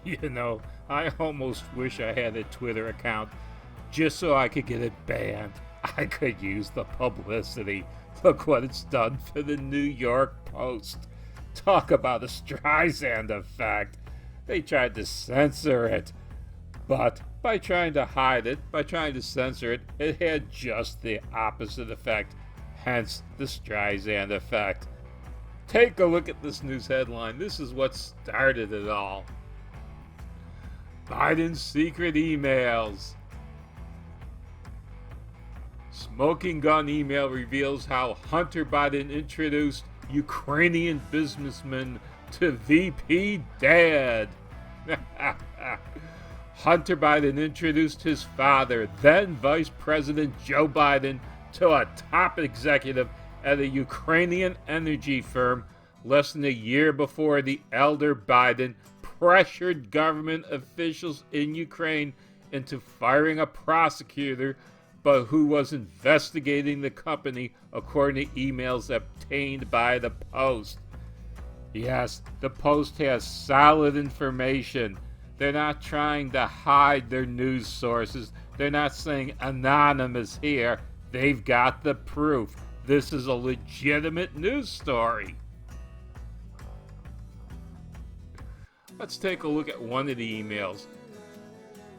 You know, I almost wish I had a Twitter account just so I could get it banned. I could use the publicity. Look what it's done for the New York Post. Talk about a Streisand effect. They tried to censor it. But by trying to hide it, by trying to censor it, it had just the opposite effect. Hence the Streisand effect. Take a look at this news headline. This is what started it all. Biden's secret emails. Smoking gun email reveals how Hunter Biden introduced Ukrainian businessman to VP dad. Hunter Biden introduced his father, then Vice President Joe Biden, to a top executive at a Ukrainian energy firm less than a year before the elder Biden pressured government officials in Ukraine into firing a prosecutor, but who was investigating the company, according to emails obtained by the Post. Yes, the Post has solid information. They're not trying to hide their news sources. They're not saying anonymous here. They've got the proof. This is a legitimate news story. Let's take a look at one of the emails.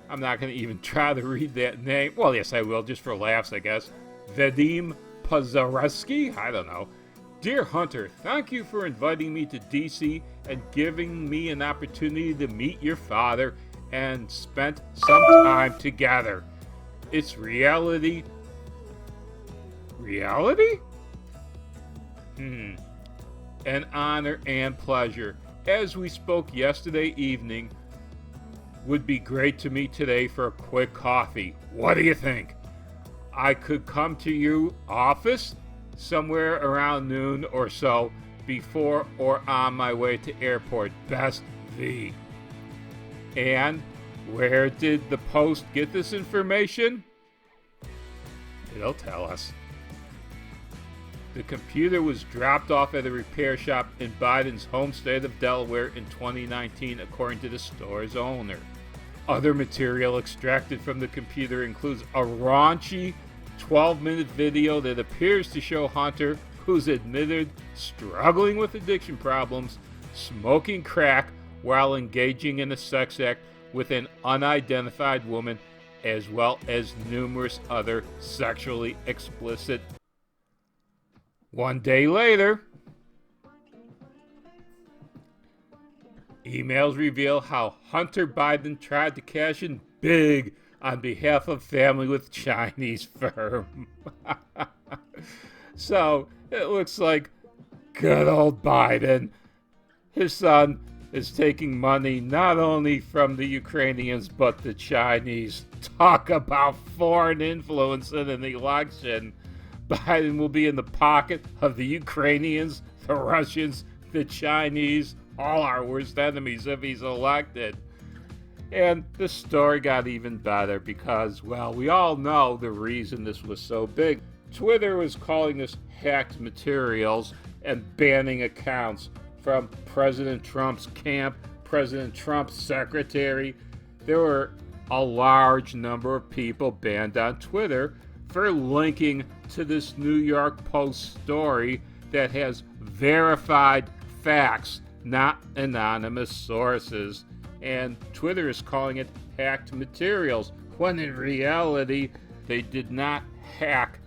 I'm not going to even try to read that name. Well, yes, I will, just for laughs, I guess. Vadim Pozareski? I don't know. Dear Hunter, thank you for inviting me to DC and giving me an opportunity to meet your father and spent some time together. It's reality. Reality? An honor and pleasure. As we spoke yesterday evening, would be great to meet today for a quick coffee. What do you think? I could come to your office somewhere around noon or so before or on my way to airport. Best V. And where did the Post get this information? It'll tell us. The computer was dropped off at a repair shop in Biden's home state of Delaware in 2019, according to the store's owner. Other material extracted from the computer includes a raunchy 12-minute video that appears to show Hunter, who's admitted struggling with addiction problems, smoking crack while engaging in a sex act with an unidentified woman, as well as numerous other sexually explicit. One day later, emails reveal how Hunter Biden tried to cash in big on behalf of family with Chinese firm. So, it looks like good old Biden. His son is taking money not only from the Ukrainians, but the Chinese. Talk about foreign influence in an election. Biden will be in the pocket of the Ukrainians, the Russians, the Chinese, all our worst enemies if he's elected. And the story got even better because, well, we all know the reason this was so big. Twitter was calling this hacked materials and banning accounts from President Trump's camp, President Trump's secretary. There were a large number of people banned on Twitter for linking to this New York Post story that has verified facts, not anonymous sources. And Twitter is calling it hacked materials, when in reality, they did not hack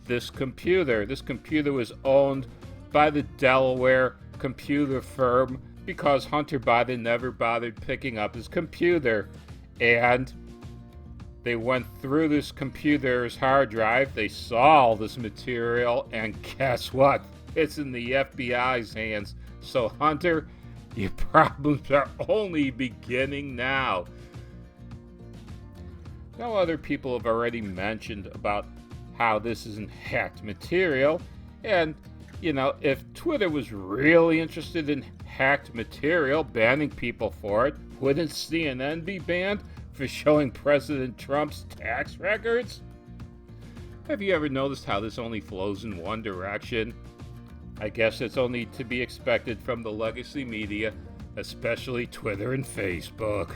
this computer. This computer was owned by the Delaware computer firm because Hunter Biden never bothered picking up his computer. And they went through this computer's hard drive, they saw all this material, and guess what? It's in the FBI's hands. So Hunter, your problems are only beginning now. Now, other people have already mentioned about how this isn't hacked material, and if Twitter was really interested in hacked material, banning people for it, wouldn't CNN be banned for showing President Trump's tax records? Have you ever noticed how this only flows in one direction? I guess it's only to be expected from the legacy media. especially Twitter and Facebook.